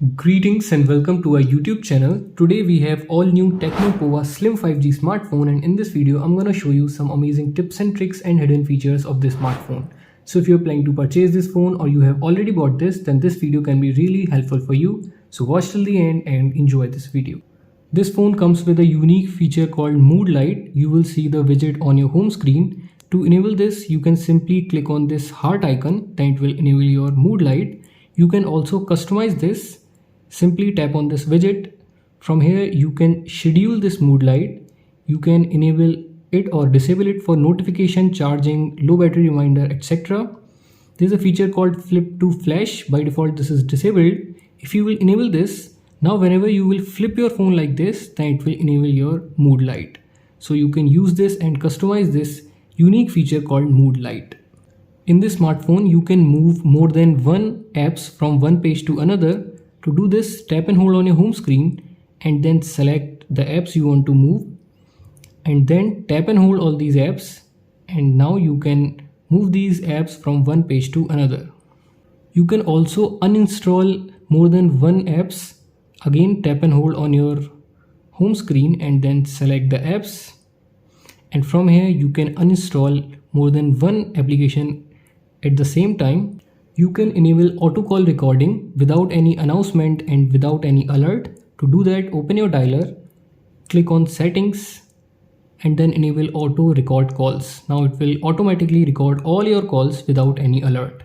Greetings and welcome to our YouTube channel. Today we have all new Tecno Pova Slim 5G smartphone, and in this video I'm going to show you some amazing tips and tricks and hidden features of this smartphone. So if you're planning to purchase this phone or you have already bought this, then this video can be really helpful for you. So watch till the end and enjoy this video. This phone comes with a unique feature called Mood Light. You will see the widget on your home screen. To enable this, you can simply click on this heart icon, then it will enable your Mood Light. You can also customize this. Simply tap on this widget. From here you can schedule this mood light. You can enable it or disable it for notification, charging, low battery reminder, etc. There is a feature called flip to flash. By default this is disabled. If you will enable this, now whenever you will flip your phone like this, then it will enable your mood light. So you can use this and customize this unique feature called mood light. In this smartphone you can move more than one apps from one page to another. To do this, tap and hold on your home screen and then select the apps you want to move, and then tap and hold all these apps, and now you can move these apps from one page to another. You can also uninstall more than one apps. Again, tap and hold on your home screen and then select the apps, and from here you can uninstall more than one application at the same time. You can enable auto call recording without any announcement and without any alert. To do that, open your dialer, click on settings and then enable auto record calls. Now it will automatically record all your calls without any alert.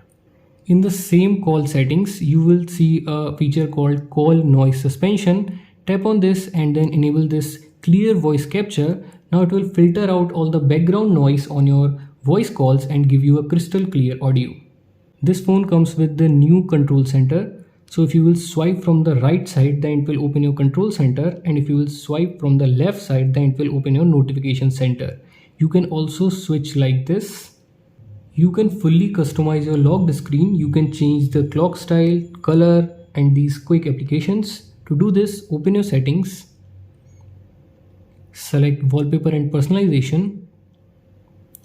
In the same call settings, you will see a feature called call noise suspension. Tap on this and then enable this clear voice capture. Now it will filter out all the background noise on your voice calls and give you a crystal clear audio. This phone comes with the new control center. So if you will swipe from the right side, then it will open your control center, and if you will swipe from the left side, then it will open your notification center. You can also switch like this. You can fully customize your locked screen. You can change the clock style, color and these quick applications. To do this, open your settings, select wallpaper and personalization,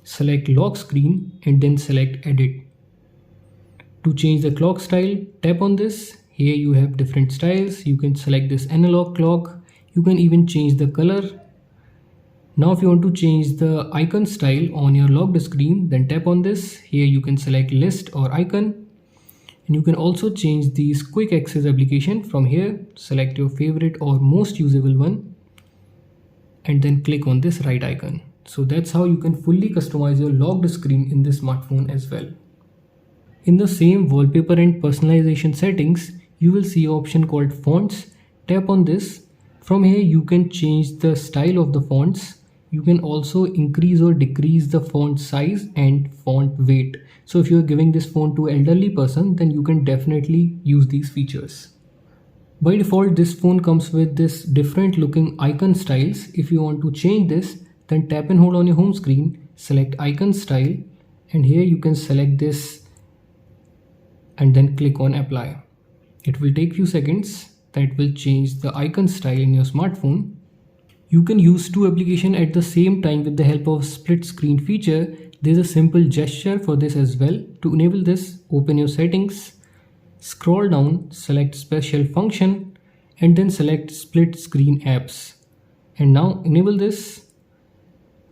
select lock screen and then select edit. To change the clock style, tap on this. Here you have different styles. You can select this analog clock. You can even change the color. Now if you want to change the icon style on your locked screen, then tap on this. Here you can select list or icon. And you can also change these quick access application. From here, select your favorite or most usable one and then click on this right icon. So that's how you can fully customize your locked screen in this smartphone as well. In the same wallpaper and personalization settings, you will see an option called fonts. Tap on this. From here you can change the style of the fonts. You can also increase or decrease the font size and font weight. So if you are giving this phone to an elderly person, then you can definitely use these features. By default, this phone comes with this different looking icon styles. If you want to change this, then tap and hold on your home screen, select icon style, and here you can select this and then click on apply. It will take few seconds. Then it will change the icon style in your smartphone. You can use two applications at the same time with the help of split screen feature. There's a simple gesture for this as well. To enable this, open your settings, scroll down, select special function and then select split screen apps. And now enable this.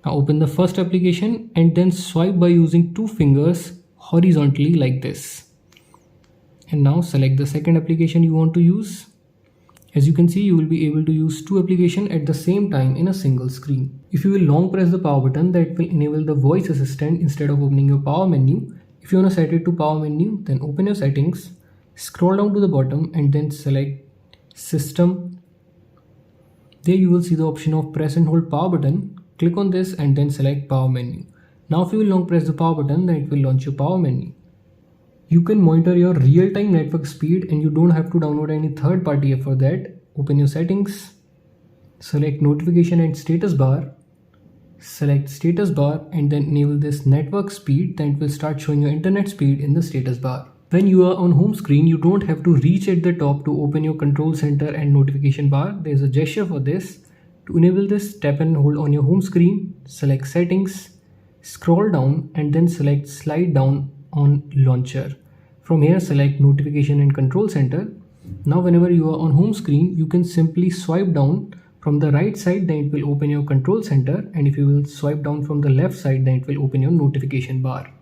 Now open the first application and then swipe by using two fingers horizontally like this. And now select the second application you want to use. As you can see, you will be able to use two applications at the same time in a single screen. If you will long press the power button, that will enable the voice assistant instead of opening your power menu. If you want to set it to power menu, then open your settings, scroll down to the bottom and then select system. There you will see the option of press and hold power button. Click on this and then select power menu. Now if you will long press the power button, then it will launch your power menu. You can monitor your real-time network speed and you don't have to download any third-party app for that. Open your settings, select notification and status bar, select status bar and then enable this network speed. Then it will start showing your internet speed in the status bar. When you are on home screen, you don't have to reach at the top to open your control center and notification bar. There's a gesture for this. To enable this, tap and hold on your home screen, select settings, scroll down and then select slide down on launcher. From here select notification and control center. Now whenever you are on home screen, you can simply swipe down from the right side, then it will open your control center, and if you will swipe down from the left side, then it will open your notification bar.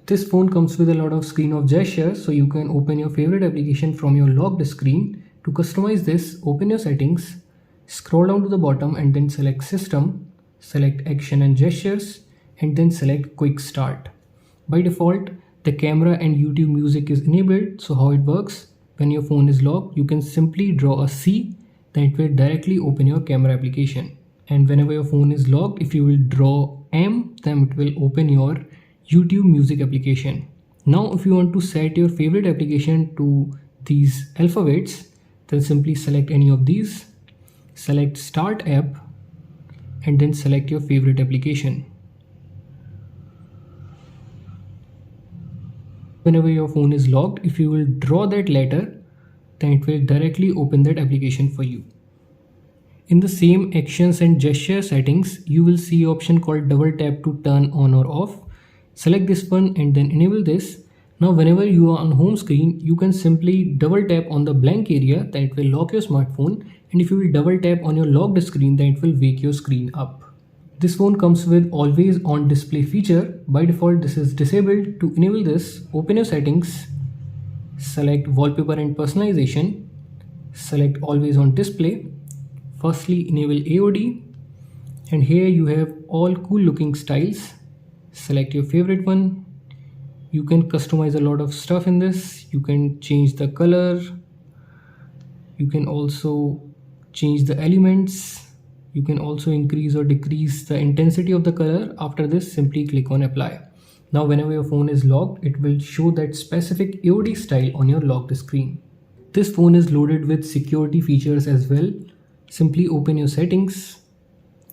This phone comes with a lot of screen of gestures, so you can open your favorite application from your locked screen. To customize this, open your settings, scroll down to the bottom and then select System, select Action and Gestures, and then select Quick Start. By default, the camera and YouTube music is enabled, so how it works, when your phone is locked, you can simply draw a C, then it will directly open your camera application. And whenever your phone is locked, if you will draw M, then it will open your YouTube music application. Now if you want to set your favorite application to these alphabets, then simply select any of these, select Start App, and then select your favorite application. Whenever your phone is locked, if you will draw that letter, then it will directly open that application for you. In the same actions and gesture settings, you will see an option called double tap to turn on or off. Select this one and then enable this. Now whenever you are on home screen, you can simply double tap on the blank area, then it will lock your smartphone, and if you will double tap on your locked screen, then it will wake your screen up. This phone comes with always on display feature. By default this is disabled. To enable this, open your settings, select wallpaper and personalization, select always on display. Firstly enable AOD, and here you have all cool looking styles. Select your favorite one. You can customize a lot of stuff in this. You can change the color, you can also change the elements, you can also increase or decrease the intensity of the color. After this, simply click on apply. Now whenever your phone is locked, it will show that specific AOD style on your locked screen. This phone is loaded with security features as well. Simply open your settings,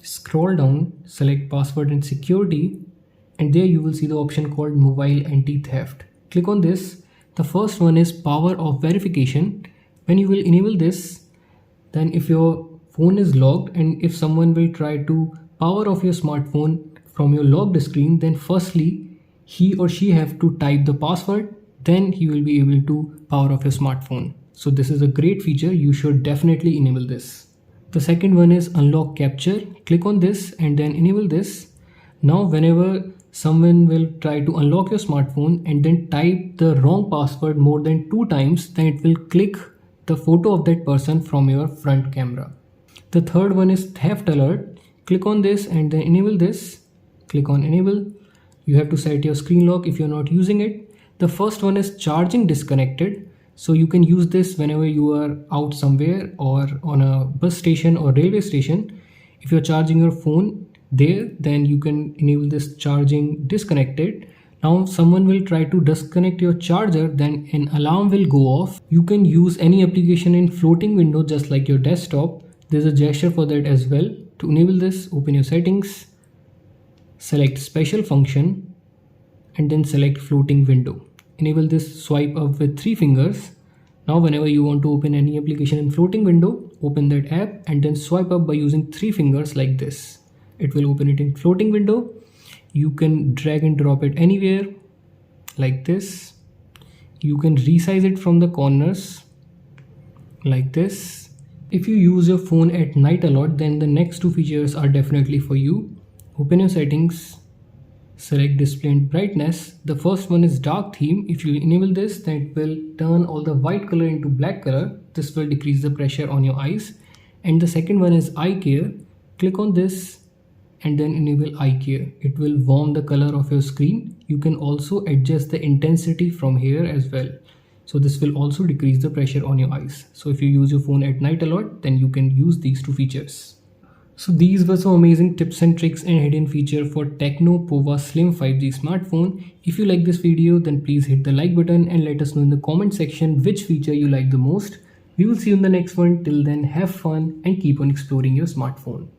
scroll down, select password and security, and there you will see the option called mobile anti-theft. Click on this. The first one is power off verification. When you will enable this, then if your phone is locked and if someone will try to power off your smartphone from your locked screen, then firstly he or she have to type the password, then he will be able to power off your smartphone. So this is a great feature, you should definitely enable this. The second one is unlock capture. Click on this and then enable this. Now whenever someone will try to unlock your smartphone and then type the wrong password more than 2 times, then it will click the photo of that person from your front camera. The third one is theft alert. Click on this and then enable this. Click on enable. You have to set your screen lock if you're not using it. The first one is charging disconnected. So you can use this whenever you are out somewhere or on a bus station or railway station. If you're charging your phone there, then you can enable this charging disconnected. Now someone will try to disconnect your charger, then an alarm will go off. You can use any application in floating window just like your desktop. There's a gesture for that as well. To enable this, open your settings, select special function, and then select floating window. Enable this swipe up with 3 fingers. Now whenever you want to open any application in floating window, open that app and then swipe up by using 3 fingers like this. It will open it in floating window. You can drag and drop it anywhere like this. You can resize it from the corners like this. If you use your phone at night a lot, then the next 2 features are definitely for you. Open your settings, select display and brightness. The first one is dark theme. If you enable this, then it will turn all the white color into black color. This will decrease the pressure on your eyes. And the second one is eye care. Click on this and then enable eye care. It will warm the color of your screen. You can also adjust the intensity from here as well. So this will also decrease the pressure on your eyes. So if you use your phone at night a lot, then you can use these 2 features. So these were some amazing tips and tricks and hidden feature for Tecno Pova Slim 5G smartphone. If you like this video, then please hit the like button and let us know in the comment section which feature you like the most. We will see you in the next one. Till then, have fun and keep on exploring your smartphone.